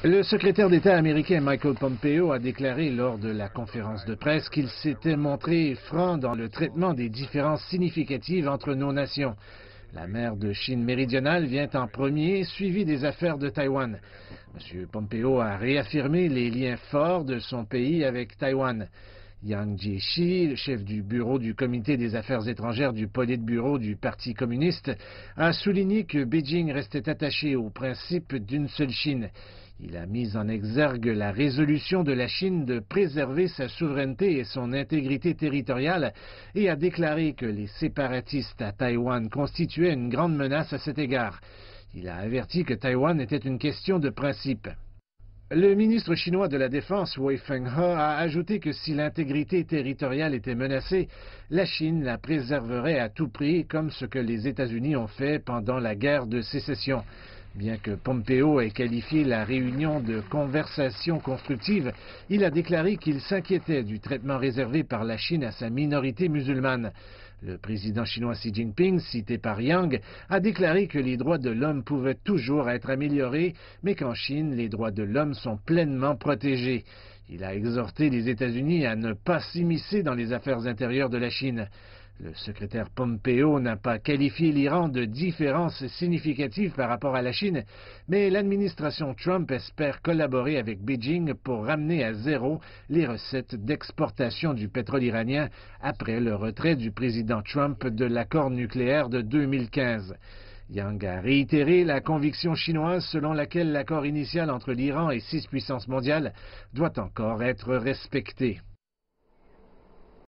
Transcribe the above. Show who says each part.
Speaker 1: Le secrétaire d'État américain Michael Pompeo a déclaré lors de la conférence de presse qu'il s'était montré franc dans le traitement des différences significatives entre nos nations. La mer de Chine méridionale vient en premier, suivi des affaires de Taïwan. M. Pompeo a réaffirmé les liens forts de son pays avec Taïwan. Yang Jiechi, chef du bureau du comité des affaires étrangères du Politburo du Parti communiste, a souligné que Beijing restait attaché au principe d'une seule Chine. Il a mis en exergue la résolution de la Chine de préserver sa souveraineté et son intégrité territoriale et a déclaré que les séparatistes à Taïwan constituaient une grande menace à cet égard. Il a averti que Taïwan était une question de principe. Le ministre chinois de la Défense, Wei Fenghe, a ajouté que si l'intégrité territoriale était menacée, la Chine la préserverait à tout prix, comme ce que les États-Unis ont fait pendant la guerre de sécession. Bien que Pompeo ait qualifié la réunion de conversation constructive, il a déclaré qu'il s'inquiétait du traitement réservé par la Chine à sa minorité musulmane. Le président chinois Xi Jinping, cité par Yang, a déclaré que les droits de l'homme pouvaient toujours être améliorés, mais qu'en Chine, les droits de l'homme sont pleinement protégés. Il a exhorté les États-Unis à ne pas s'immiscer dans les affaires intérieures de la Chine. Le secrétaire Pompeo n'a pas qualifié l'Iran de différence significative par rapport à la Chine, mais l'administration Trump espère collaborer avec Beijing pour ramener à zéro les recettes d'exportation du pétrole iranien après le retrait du président Trump de l'accord nucléaire de 2015. Yang a réitéré la conviction chinoise selon laquelle l'accord initial entre l'Iran et 6 puissances mondiales doit encore être respecté.